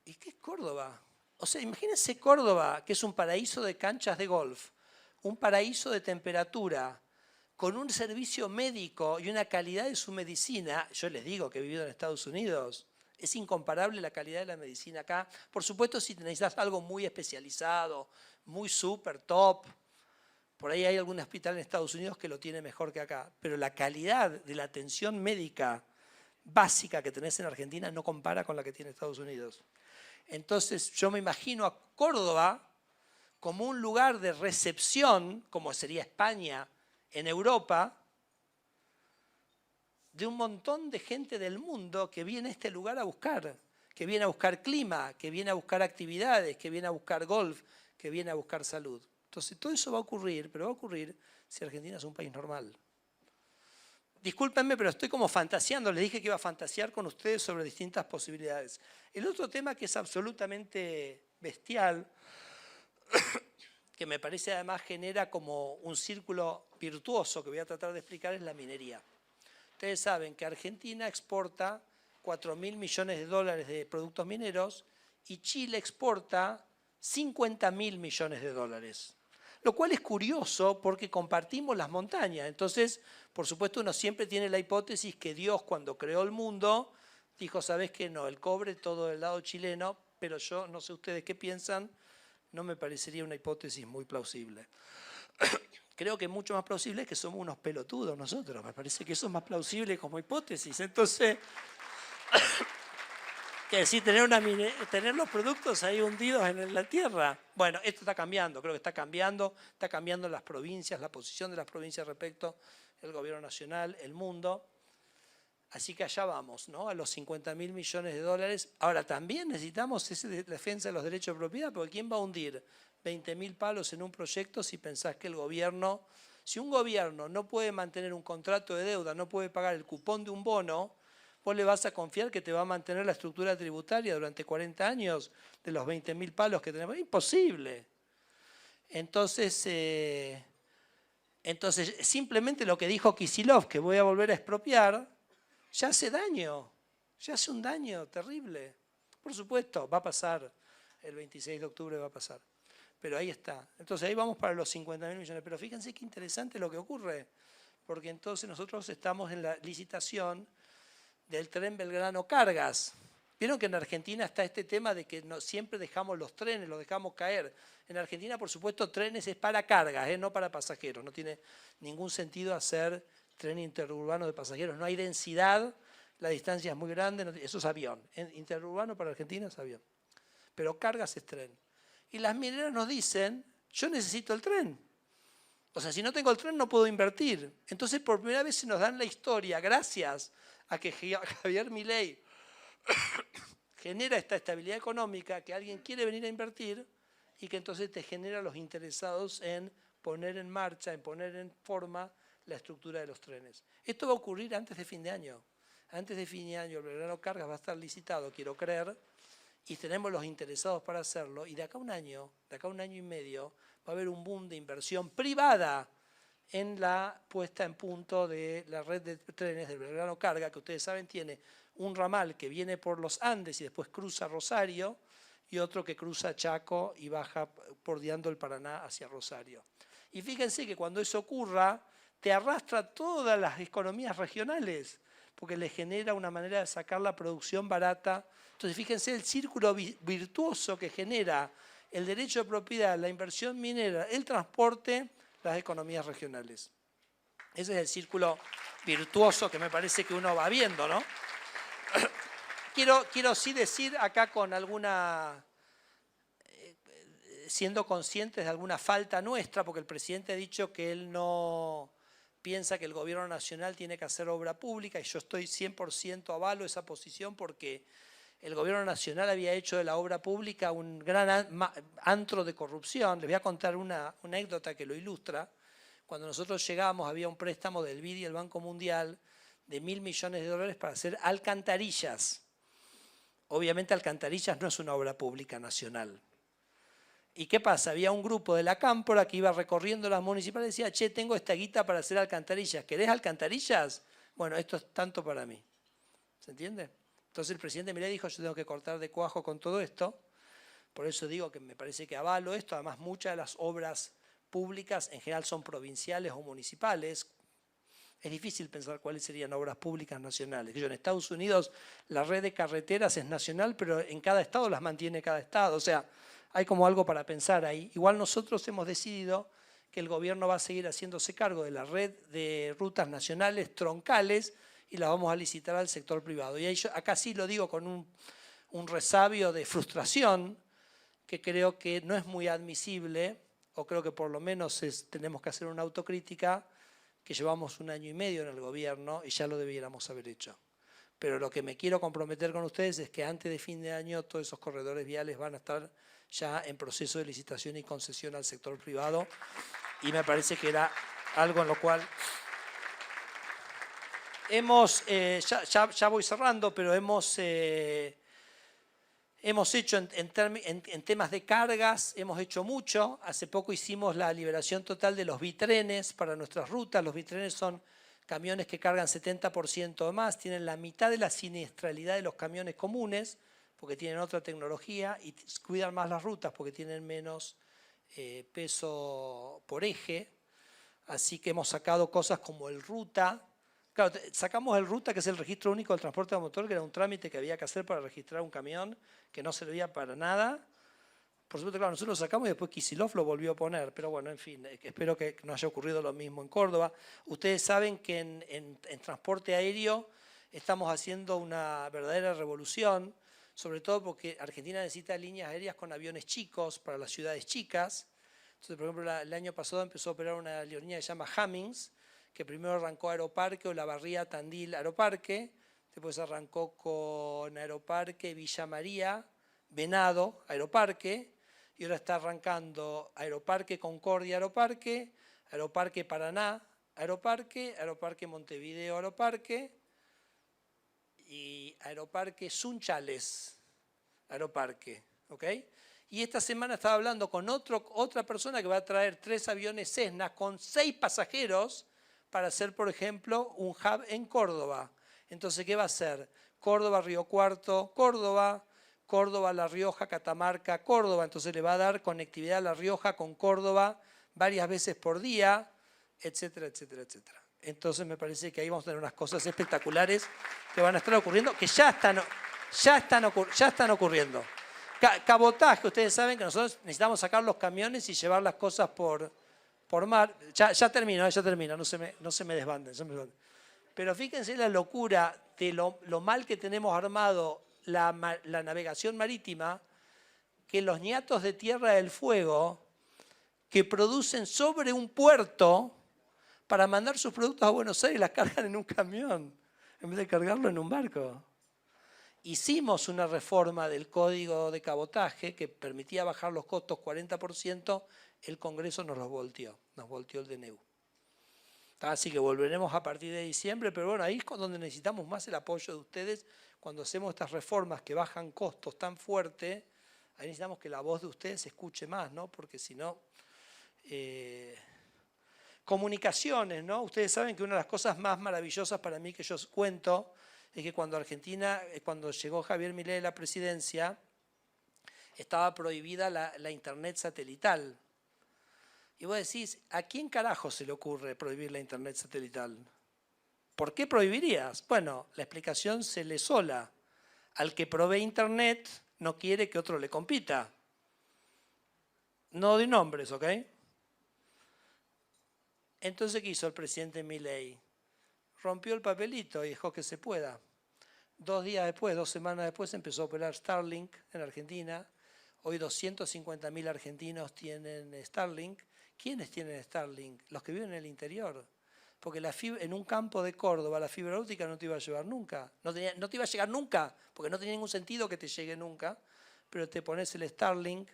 ¿Y qué es Córdoba? O sea, imagínense Córdoba, que es un paraíso de canchas de golf, un paraíso de temperatura, con un servicio médico y una calidad de su medicina. Yo les digo que he vivido en Estados Unidos. Es incomparable la calidad de la medicina acá. Por supuesto, si necesitas algo muy especializado, muy súper top, por ahí hay algún hospital en Estados Unidos que lo tiene mejor que acá. Pero la calidad de la atención médica básica que tenés en Argentina no compara con la que tiene Estados Unidos. Entonces yo me imagino a Córdoba como un lugar de recepción, como sería España en Europa, de un montón de gente del mundo que viene a este lugar a buscar, que viene a buscar clima, que viene a buscar actividades, que viene a buscar golf, que viene a buscar salud. Entonces todo eso va a ocurrir, pero va a ocurrir si Argentina es un país normal. Discúlpenme, pero estoy como fantaseando, les dije que iba a fantasear con ustedes sobre distintas posibilidades. El otro tema que es absolutamente bestial, que me parece además genera como un círculo virtuoso que voy a tratar de explicar, es la minería. Ustedes saben que Argentina exporta 4.000 millones de dólares de productos mineros y Chile exporta 50.000 millones de dólares. Lo cual es curioso porque compartimos las montañas. Entonces, por supuesto, uno siempre tiene la hipótesis que Dios, cuando creó el mundo, dijo, ¿sabés qué? No, el cobre todo del lado chileno, pero yo, no sé ustedes qué piensan, no me parecería una hipótesis muy plausible. Creo que es mucho más plausible que somos unos pelotudos nosotros. Me parece que eso es más plausible como hipótesis. Entonces, que decir, tener los productos ahí hundidos en la tierra. Bueno, esto está cambiando, creo que está cambiando las provincias, la posición de las provincias respecto al gobierno nacional, el mundo. Así que allá vamos, ¿no? A los 50.000 millones de dólares. Ahora, también necesitamos esa defensa de los derechos de propiedad, porque ¿quién va a hundir 20.000 palos en un proyecto si pensás que el gobierno, si un gobierno no puede mantener un contrato de deuda, no puede pagar el cupón de un bono, vos le vas a confiar que te va a mantener la estructura tributaria durante 40 años de los 20.000 palos que tenemos? Imposible. Entonces, simplemente lo que dijo Kicillof, que voy a volver a expropiar, ya hace daño, ya hace un daño terrible. Por supuesto, va a pasar, el 26 de octubre va a pasar. Pero ahí está. Entonces ahí vamos para los 50.000 millones. Pero fíjense qué interesante lo que ocurre, porque entonces nosotros estamos en la licitación del tren Belgrano Cargas. Vieron que en Argentina está este tema de que siempre dejamos los trenes, los dejamos caer. En Argentina, por supuesto, trenes es para cargas, no para pasajeros. No tiene ningún sentido hacer tren interurbano de pasajeros. No hay densidad, la distancia es muy grande, eso es avión. Interurbano para Argentina es avión. Pero cargas es tren. Y las mineras nos dicen, yo necesito el tren. O sea, si no tengo el tren no puedo invertir. Entonces, por primera vez se nos dan la historia, gracias a que Javier Milei genera esta estabilidad económica, que alguien quiere venir a invertir y que entonces te genera los interesados en poner en marcha, en poner en forma la estructura de los trenes. Esto va a ocurrir antes de fin de año. Antes de fin de año el Belgrano Cargas va a estar licitado, quiero creer, y tenemos los interesados para hacerlo, y de acá a un año y medio, va a haber un boom de inversión privada en la puesta en punto de la red de trenes del Belgrano Carga, que ustedes saben tiene un ramal que viene por los Andes y después cruza Rosario, y otro que cruza Chaco y baja bordeando el Paraná hacia Rosario. Y fíjense que cuando eso ocurra, te arrastra todas las economías regionales, porque le genera una manera de sacar la producción barata. Entonces fíjense el círculo virtuoso que genera el derecho de propiedad, la inversión minera, el transporte, las economías regionales. Ese es el círculo virtuoso que me parece que uno va viendo, ¿no? Quiero sí decir acá con alguna, siendo conscientes de alguna falta nuestra, porque el presidente ha dicho que él no piensa que el gobierno nacional tiene que hacer obra pública, y yo estoy 100% avalo esa posición porque el gobierno nacional había hecho de la obra pública un gran antro de corrupción. Les voy a contar una anécdota que lo ilustra. Cuando nosotros llegamos había un préstamo del BID y el Banco Mundial de 1.000 millones de dólares para hacer alcantarillas. Obviamente alcantarillas no es una obra pública nacional. ¿Y qué pasa? Había un grupo de la Cámpora que iba recorriendo las municipales y decía, che, tengo esta guita para hacer alcantarillas. ¿Querés alcantarillas? Bueno, esto es tanto para mí. ¿Se entiende? Entonces el presidente Milei dijo, yo tengo que cortar de cuajo con todo esto. Por eso digo que me parece que avalo esto. Además, muchas de las obras públicas en general son provinciales o municipales. Es difícil pensar cuáles serían obras públicas nacionales. En Estados Unidos la red de carreteras es nacional, pero en cada estado las mantiene cada estado. O sea, hay como algo para pensar ahí. Igual nosotros hemos decidido que el gobierno va a seguir haciéndose cargo de la red de rutas nacionales troncales y las vamos a licitar al sector privado. Y ahí acá sí lo digo con un resabio de frustración que creo que no es muy admisible, o creo que por lo menos tenemos que hacer una autocrítica, que llevamos 1 año y medio en el gobierno y ya lo debiéramos haber hecho. Pero lo que me quiero comprometer con ustedes es que antes de fin de año todos esos corredores viales van a estar ya en proceso de licitación y concesión al sector privado, y me parece que era algo en lo cual hemos, ya voy cerrando, pero hemos hecho en temas de cargas, hemos hecho mucho. Hace poco hicimos la liberación total de los bitrenes para nuestras rutas. Los bitrenes son camiones que cargan 70% o más, tienen la mitad de la siniestralidad de los camiones comunes, porque tienen otra tecnología, y cuidan más las rutas porque tienen menos peso por eje. Así que hemos sacado cosas como el Ruta. Claro, sacamos el Ruta, que es el registro único del transporte de motor, que era un trámite que había que hacer para registrar un camión, que no servía para nada. Por supuesto, claro, nosotros lo sacamos y después Kicillof lo volvió a poner, pero bueno, en fin, espero que no haya ocurrido lo mismo en Córdoba. Ustedes saben que en transporte aéreo estamos haciendo una verdadera revolución, sobre todo porque Argentina necesita líneas aéreas con aviones chicos para las ciudades chicas. Entonces, por ejemplo, el año pasado empezó a operar una aerolínea que se llama Cummings, que primero arrancó Aeroparque o La Barría Tandil Aeroparque, después arrancó con Aeroparque Villa María, Venado Aeroparque, y ahora está arrancando Aeroparque Concordia Aeroparque, Aeroparque Paraná Aeroparque, Aeroparque Montevideo Aeroparque y Aeroparque Sunchales Aeroparque, ¿ok? Y esta semana estaba hablando con otra persona que va a traer 3 aviones Cessna con 6 pasajeros para hacer, por ejemplo, un hub en Córdoba. Entonces, ¿qué va a hacer? Córdoba, Río Cuarto, Córdoba, Córdoba, La Rioja, Catamarca, Córdoba. Entonces le va a dar conectividad a La Rioja con Córdoba varias veces por día, etcétera, etcétera, etcétera. Entonces me parece que ahí vamos a tener unas cosas espectaculares que van a estar ocurriendo, que ya están ocurriendo. Cabotaje, ustedes saben que nosotros necesitamos sacar los camiones y llevar las cosas por mar. Ya termino, no se me desbanden. Pero fíjense la locura de lo mal que tenemos armado la navegación marítima, que los ñatos de Tierra del Fuego, que producen sobre un puerto para mandar sus productos a Buenos Aires, las cargan en un camión, en vez de cargarlo en un barco. Hicimos una reforma del Código de Cabotaje que permitía bajar los costos 40%, el Congreso nos volteó el DNU. Así que volveremos a partir de diciembre, pero bueno, ahí es donde necesitamos más el apoyo de ustedes. Cuando hacemos estas reformas que bajan costos tan fuerte, ahí necesitamos que la voz de ustedes se escuche más, ¿no? Porque si no... Comunicaciones, ¿no? Ustedes saben que una de las cosas más maravillosas para mí que yo cuento es que cuando cuando llegó Javier Milei a la presidencia, estaba prohibida la internet satelital. Y vos decís, ¿a quién carajo se le ocurre prohibir la internet satelital? ¿Por qué prohibirías? Bueno, la explicación se lee sola. Al que provee internet no quiere que otro le compita. No doy nombres, ¿ok? Entonces, ¿qué hizo el presidente Milei? Rompió el papelito y dejó que se pueda. 2 semanas después empezó a operar Starlink en Argentina. Hoy 250.000 argentinos tienen Starlink. ¿Quiénes tienen Starlink? Los que viven en el interior. Porque en un campo de Córdoba la fibra óptica no te iba a llevar nunca. No te iba a llegar nunca, porque no tenía ningún sentido que te llegue nunca. Pero te pones el Starlink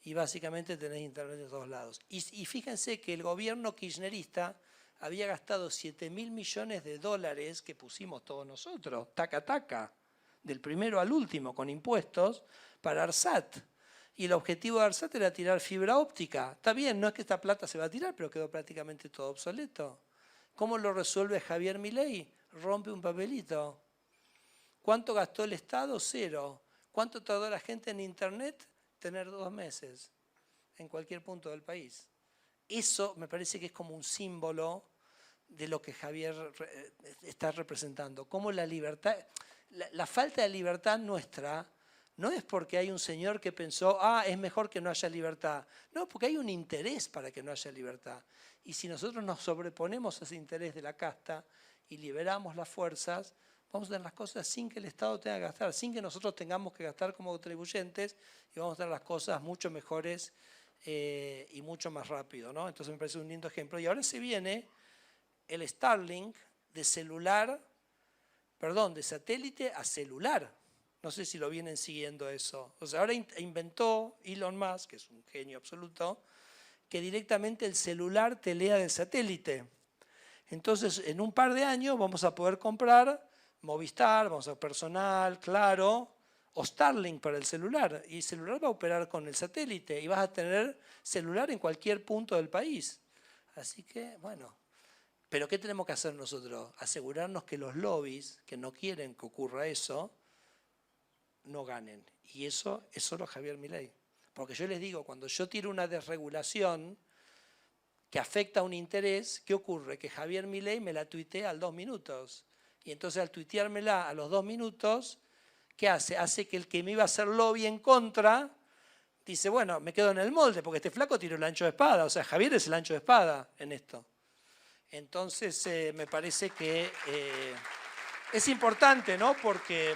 y básicamente tenés internet de todos lados. Y fíjense que el gobierno kirchnerista había gastado 7.000 millones de dólares que pusimos todos nosotros, taca taca, del primero al último, con impuestos, para ARSAT. Y el objetivo de ARSAT era tirar fibra óptica. Está bien, no es que esta plata se va a tirar, pero quedó prácticamente todo obsoleto. ¿Cómo lo resuelve Javier Milei? Rompe un papelito. ¿Cuánto gastó el Estado? 0. ¿Cuánto tardó la gente en internet? Tener 2 meses en cualquier punto del país. Eso me parece que es como un símbolo de lo que Javier está representando. Como la libertad, la falta de libertad nuestra no es porque hay un señor que pensó, es mejor que no haya libertad. No, porque hay un interés para que no haya libertad. Y si nosotros nos sobreponemos a ese interés de la casta y liberamos las fuerzas, vamos a tener las cosas sin que el Estado tenga que gastar, sin que nosotros tengamos que gastar como contribuyentes, y vamos a tener las cosas mucho mejores y mucho más rápido, ¿no? Entonces me parece un lindo ejemplo. Y ahora se viene el Starlink de satélite a celular. No sé si lo vienen siguiendo eso. O sea, ahora inventó Elon Musk, que es un genio absoluto, que directamente el celular te lea del satélite. Entonces, en un par de años vamos a poder comprar Movistar, vamos a Personal, Claro, o Starlink para el celular. Y el celular va a operar con el satélite y vas a tener celular en cualquier punto del país. Así que, bueno, Pero ¿qué tenemos que hacer nosotros? Asegurarnos que los lobbies que no quieren que ocurra eso, no ganen. Y eso es solo Javier Milei. Porque yo les digo, cuando yo tiro una desregulación que afecta a un interés, ¿qué ocurre? Que Javier Milei me la tuitea al 2 minutos. Y entonces al tuiteármela a los 2 minutos, ¿qué hace? Hace que el que me iba a hacer lobby en contra, dice, bueno, me quedo en el molde, porque este flaco tiró el ancho de espada. O sea, Javier es el ancho de espada en esto. Entonces, me parece que es importante, ¿no? Porque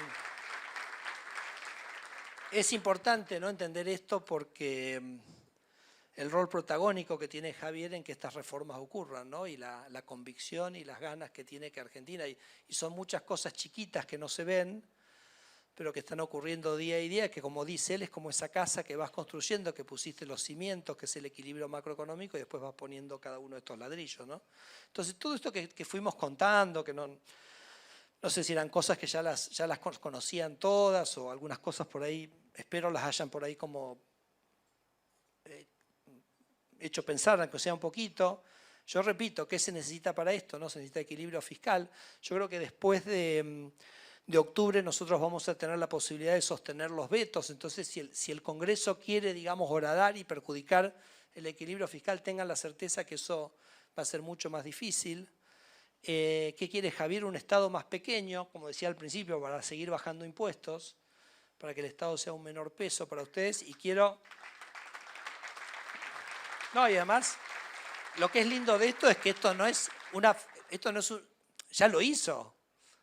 es importante, ¿no?, entender esto, porque el rol protagónico que tiene Javier en que estas reformas ocurran, ¿no? Y la convicción y las ganas que tiene que Argentina, y son muchas cosas chiquitas que no se ven, pero que están ocurriendo día a día, que como dice él, es como esa casa que vas construyendo, que pusiste los cimientos, que es el equilibrio macroeconómico, y después vas poniendo cada uno de estos ladrillos, ¿no? Entonces, todo esto que fuimos contando, que no sé si eran cosas que ya las conocían todas, o algunas cosas por ahí, espero las hayan por ahí como hecho pensar, aunque sea un poquito. Yo repito, ¿qué se necesita para esto? ¿No? Se necesita equilibrio fiscal. Yo creo que después de octubre nosotros vamos a tener la posibilidad de sostener los vetos. Entonces, si el Congreso quiere, digamos, horadar y perjudicar el equilibrio fiscal, tengan la certeza que eso va a ser mucho más difícil. ¿Qué quiere Javier? Un Estado más pequeño, como decía al principio, para seguir bajando impuestos, para que el Estado sea un menor peso para ustedes. Y quiero... No, y además, lo que es lindo de esto es que esto no es ya lo hizo.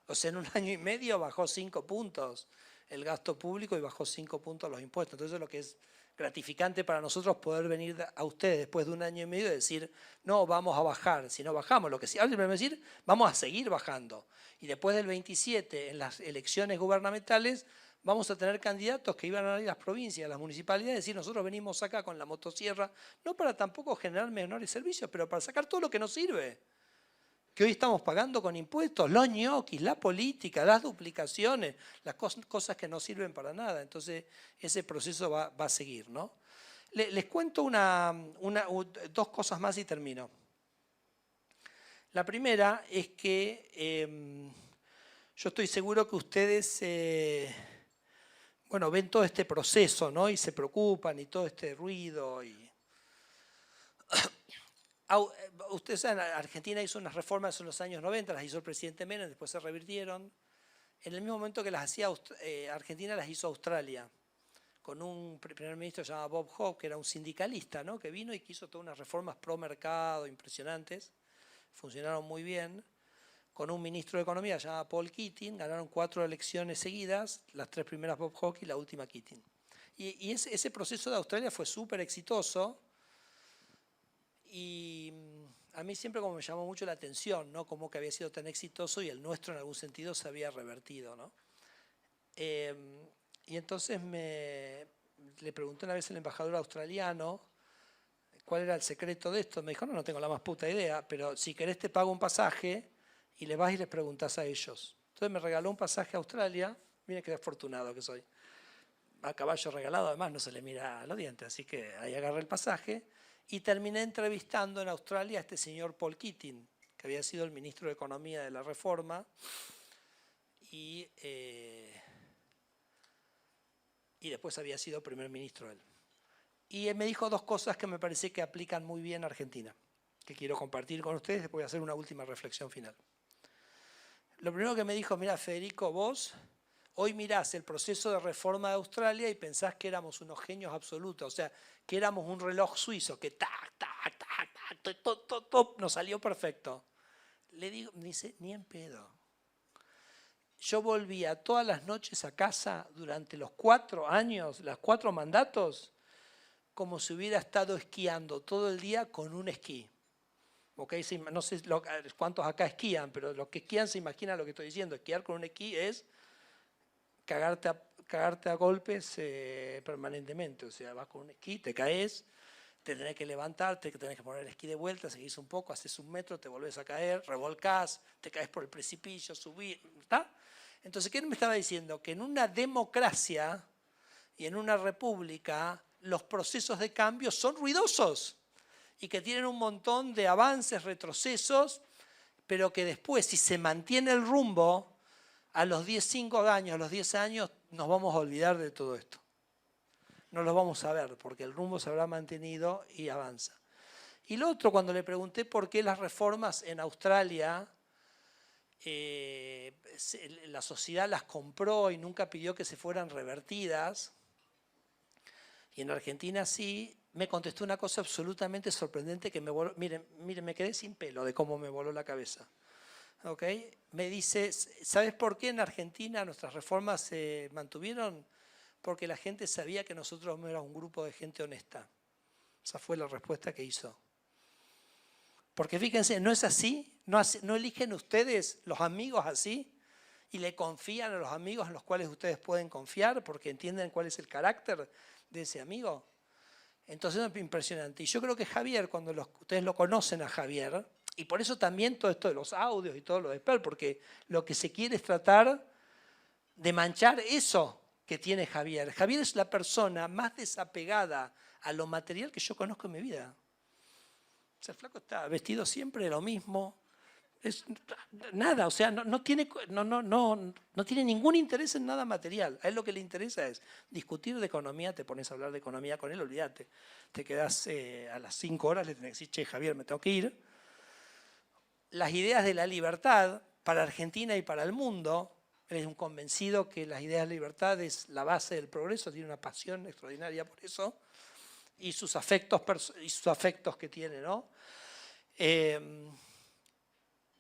O sea, en un año y medio bajó 5 puntos el gasto público y bajó 5 puntos los impuestos. Entonces, lo que es gratificante para nosotros poder venir a ustedes después de un año y medio y decir, no, vamos a bajar, si no bajamos, lo que sí, hablen decir, vamos a seguir bajando. Y después del 27, en las elecciones gubernamentales, vamos a tener candidatos que iban a ir a las provincias, a las municipalidades, y decir, nosotros venimos acá con la motosierra, no para tampoco generar menores servicios, pero para sacar todo lo que nos sirve, que hoy estamos pagando con impuestos, los ñoquis, la política, las duplicaciones, las cosas que no sirven para nada. Entonces, ese proceso va a seguir, ¿no? Les cuento dos cosas más y termino. La primera es que yo estoy seguro que ustedes ven todo este proceso, ¿no? Y se preocupan y todo este ruido. Ustedes saben, Argentina hizo unas reformas en los años 90, las hizo el presidente Menem, después se revirtieron. En el mismo momento que las hacía Argentina, las hizo Australia, con un primer ministro llamado Bob Hawke, que era un sindicalista, ¿no?, que vino y que hizo todas unas reformas pro mercado impresionantes, funcionaron muy bien, con un ministro de Economía llamado Paul Keating, ganaron 4 elecciones seguidas, las 3 primeras Bob Hawke y la última Keating. Y ese proceso de Australia fue súper exitoso, y a mí siempre como me llamó mucho la atención, ¿no?, cómo que había sido tan exitoso y el nuestro en algún sentido se había revertido, ¿no? Y entonces le pregunté una vez al embajador australiano cuál era el secreto de esto. Me dijo, no tengo la más puta idea, pero si querés te pago un pasaje y le vas y les preguntás a ellos. Entonces me regaló un pasaje a Australia. Miren qué afortunado que soy. A caballo regalado además no se le mira los dientes, así que ahí agarré el pasaje y terminé entrevistando en Australia a este señor Paul Keating, que había sido el ministro de Economía de la Reforma y después había sido primer ministro él. Y él me dijo 2 cosas que me parece que aplican muy bien a Argentina, que quiero compartir con ustedes, después voy a hacer una última reflexión final. Lo primero que me dijo, mira Federico, vos hoy mirás el proceso de reforma de Australia y pensás que éramos unos genios absolutos, o sea, que éramos un reloj suizo, que tac, tac, tac, tac, todo nos salió perfecto. Le digo, me dice, ni en pedo. Yo volvía todas las noches a casa durante los 4 años, los 4 mandatos, como si hubiera estado esquiando todo el día con un esquí. ¿Okay? No sé cuántos acá esquían, pero los que esquían se imaginan lo que estoy diciendo. Esquiar con un esquí es cagarte a golpes permanentemente. O sea, vas con un esquí, te caes, te tenés que levantarte, te tenés que poner el esquí de vuelta, seguís un poco, haces 1 metro, te volvés a caer, revolcás, te caes por el precipicio, subís, ¿está? Entonces, ¿qué me estaba diciendo? Que en una democracia y en una república los procesos de cambio son ruidosos y que tienen un montón de avances, retrocesos, pero que después, si se mantiene el rumbo, a los 5 años, a los 10 años, nos vamos a olvidar de todo esto. No lo vamos a ver, porque el rumbo se habrá mantenido y avanza. Y lo otro, cuando le pregunté por qué las reformas en Australia, la sociedad las compró y nunca pidió que se fueran revertidas, y en Argentina sí, me contestó una cosa absolutamente sorprendente que me voló. Miren, me quedé sin pelo de cómo me voló la cabeza. ¿Okay? Me dice, ¿sabes por qué en Argentina nuestras reformas se mantuvieron? Porque la gente sabía que nosotros no éramos un grupo de gente honesta. Esa fue la respuesta que hizo. Porque fíjense, ¿no es así? ¿No eligen ustedes los amigos así? ¿Y le confían a los amigos en los cuales ustedes pueden confiar porque entienden cuál es el carácter de ese amigo? Entonces es impresionante. Y yo creo que Javier, cuando ustedes lo conocen a Javier, y por eso también todo esto de los audios y todo lo de Pearl, porque lo que se quiere es tratar de manchar eso que tiene Javier. Javier es la persona más desapegada a lo material que yo conozco en mi vida. O sea, el flaco está vestido siempre de lo mismo. Nada, o sea, no tiene ningún interés en nada material. A él lo que le interesa es discutir de economía, te pones a hablar de economía con él, olvídate. Te quedás a las 5 horas, le tenés que decir, che, Javier, me tengo que ir. Las ideas de la libertad para Argentina y para el mundo, él es un convencido que las ideas de libertad es la base del progreso, tiene una pasión extraordinaria por eso, y sus afectos que tiene, ¿no?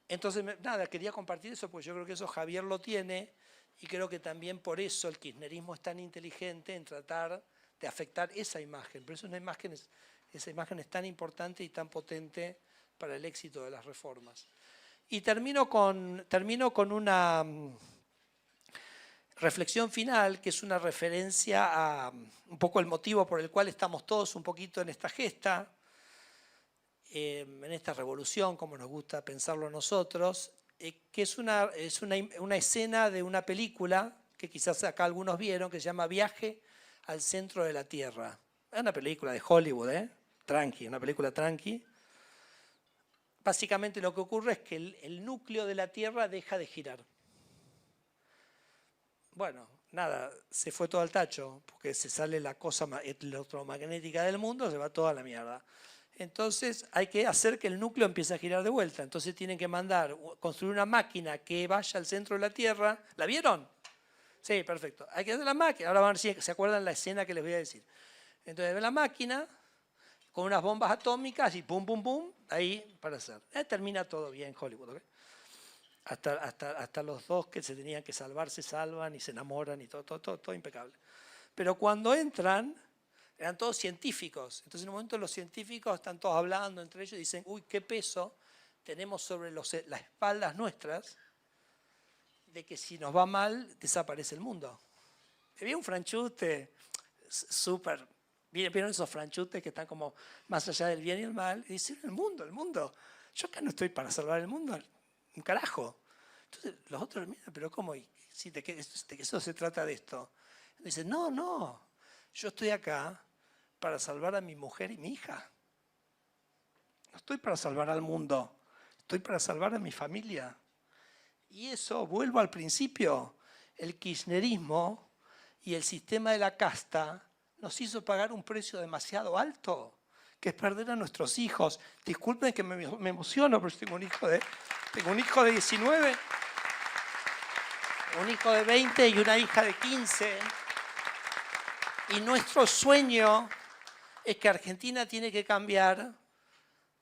Entonces, nada, quería compartir eso porque yo creo que eso Javier lo tiene y creo que también por eso el kirchnerismo es tan inteligente en tratar de afectar esa imagen. Por eso esa imagen es tan importante y tan potente para el éxito de las reformas. Y termino con una reflexión final, que es una referencia a un poco el motivo por el cual estamos todos un poquito en esta gesta, en esta revolución, como nos gusta pensarlo nosotros, que es una escena de una película que quizás acá algunos vieron, que se llama Viaje al centro de la Tierra. Es una película de Hollywood, tranqui, una película tranqui. Básicamente lo que ocurre es que el núcleo de la Tierra deja de girar. Bueno, nada, se fue todo al tacho, porque se sale la cosa electromagnética del mundo, se va toda a la mierda. Entonces hay que hacer que el núcleo empiece a girar de vuelta. Entonces tienen que construir una máquina que vaya al centro de la Tierra. ¿La vieron? Sí, perfecto. Hay que hacer la máquina. Ahora van a ver si se acuerdan la escena que les voy a decir. Entonces ven la máquina con unas bombas atómicas y pum, pum, pum, ahí para hacer. Termina todo bien Hollywood, ¿ok? Hasta los dos que se tenían que salvar se salvan y se enamoran y todo impecable. Pero cuando entran, eran todos científicos. Entonces en un momento los científicos están todos hablando entre ellos y dicen, uy, qué peso tenemos sobre las espaldas nuestras de que si nos va mal, desaparece el mundo. Había un franchute súper, ¿vieron esos franchutes que están como más allá del bien y el mal? Y dicen, el mundo. Yo acá no estoy para salvar el mundo, un carajo. Entonces los otros miran, pero ¿cómo? ¿De qué eso se trata de esto? Y dicen, no, yo estoy acá para salvar a mi mujer y mi hija. No estoy para salvar al mundo, estoy para salvar a mi familia. Y eso, vuelvo al principio, el kirchnerismo y el sistema de la casta nos hizo pagar un precio demasiado alto, que es perder a nuestros hijos. Disculpen que me emociono, pero tengo un hijo de 19, un hijo de 20 y una hija de 15. Y nuestro sueño es que Argentina tiene que cambiar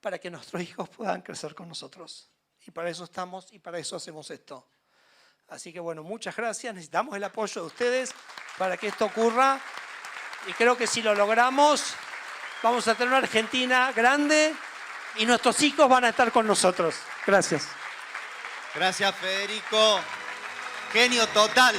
para que nuestros hijos puedan crecer con nosotros. Y para eso estamos y para eso hacemos esto. Así que bueno, muchas gracias. Necesitamos el apoyo de ustedes para que esto ocurra. Y creo que si lo logramos, vamos a tener una Argentina grande y nuestros hijos van a estar con nosotros. Gracias. Gracias, Federico. Genio total.